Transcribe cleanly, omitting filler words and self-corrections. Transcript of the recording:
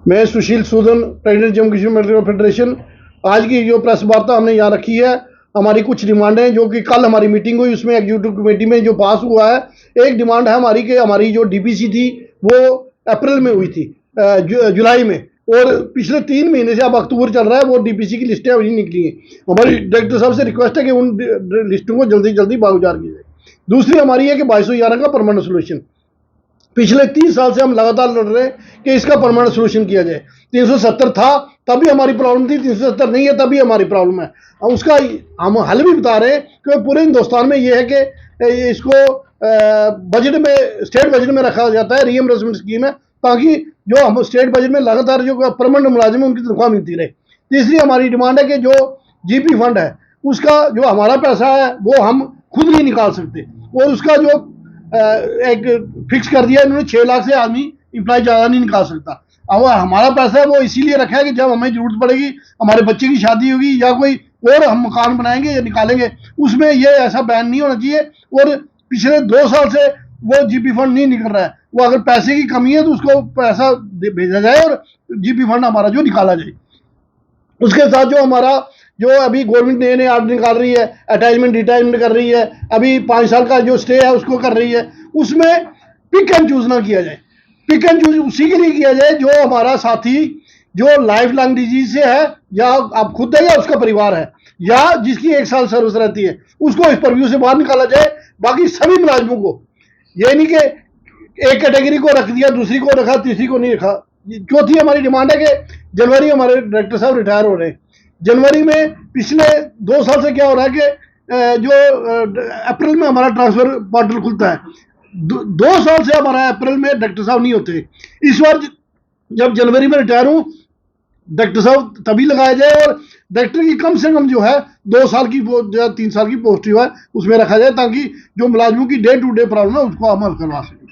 मैं Sushil Sudan, president Jammu Kashmir medical federation. आज की जो प्रेस वार्ता हमने यहाँ रखी है, हमारी कुछ डिमांडें हैं जो कि कल हमारी मीटिंग हुई, उसमें एग्जीक्यूटिव कमेटी में जो पास हुआ है। एक डिमांड है हमारी कि हमारी जो डीपीसी थी वो अप्रैल में हुई थी, जुलाई में, और पिछले 3 महीने से अब अक्टूबर चल रहा है, वो डीपीसी की लिस्टें अभी नहीं निकली हैं। हमारी डायरेक्टर साहब से रिक्वेस्ट है कि उन लिस्टों को जल्दी जल्दी बागुजार की जाए। दूसरी हमारी है कि 2211 का परमानेंट सोल्यूशन, पिछले 30 साल से हम लगातार लड़ रहे हैं कि इसका परमानेंट सोल्यूशन किया जाए। 370 था तभी हमारी प्रॉब्लम थी, 370 नहीं है तभी हमारी प्रॉब्लम है। उसका हम हल भी बता रहे हैं कि पूरे हिंदुस्तान में ये है कि इसको बजट में, स्टेट बजट में रखा जाता है, रीइंबर्समेंट स्कीम है, ताकि जो हम स्टेट बजट में लगातार जो परमानेंट मुलाजिम है उनकी तनख्वाह मिलती रहे। तीसरी हमारी डिमांड है कि जो जीपी फंड है उसका जो हमारा पैसा है वो हम खुद नहीं निकाल सकते, और उसका जो एक फिक्स कर दिया इन्होंने, 6 लाख से आदमी इम्प्लॉय ज़्यादा नहीं निकाल सकता। अब हमारा पैसा है वो इसीलिए रखा है कि जब हमें जरूरत पड़ेगी, हमारे बच्चे की शादी होगी या कोई और हम मकान बनाएंगे या निकालेंगे, उसमें ये ऐसा बैन नहीं होना चाहिए। और पिछले 2 साल से वो जीपी फंड नहीं निकल रहा है। वो अगर पैसे की कमी है तो उसको पैसा भेजा जाए और जीपी फंड हमारा जो निकाला जाए। उसके साथ जो हमारा जो अभी गवर्नमेंट नए नए आर्डर निकाल रही है, अटैचमेंट डिटैचमेंट कर रही है, अभी 5 साल का जो स्टे है उसको कर रही है, उसमें पिक एंड चूज ना किया जाए। पिक एंड चूज उसी के लिए किया जाए जो हमारा साथी जो लाइफ लॉन्ग डिजीज से है, या आप खुद है या उसका परिवार है, या जिसकी 1 साल सर्विस रहती है, उसको इस परव्यू से बाहर निकाला जाए। बाकी सभी मुलाजिमों को, ये नहीं कि एक कैटेगरी को रख दिया, दूसरी को रखा, तीसरी को नहीं रखा। चौथी हमारी डिमांड है कि जनवरी हमारे डायरेक्टर साहब रिटायर हो रहे हैं। जनवरी में पिछले 2 साल से क्या हो रहा है कि जो अप्रैल में हमारा ट्रांसफर पोर्टल खुलता है, 2 साल से हमारा अप्रैल में डायरेक्टर साहब नहीं होते। इस बार जब जनवरी में रिटायर हूं, डायरेक्टर साहब तभी लगाया जाए, और डायरेक्टर की कम से कम जो है 2 साल की 3 साल की पोस्ट जो है उसमें रखा जाए, ताकि जो मुलाजिमों की डे टू डे प्रॉब्लम है उसको हम हल करवा सकें।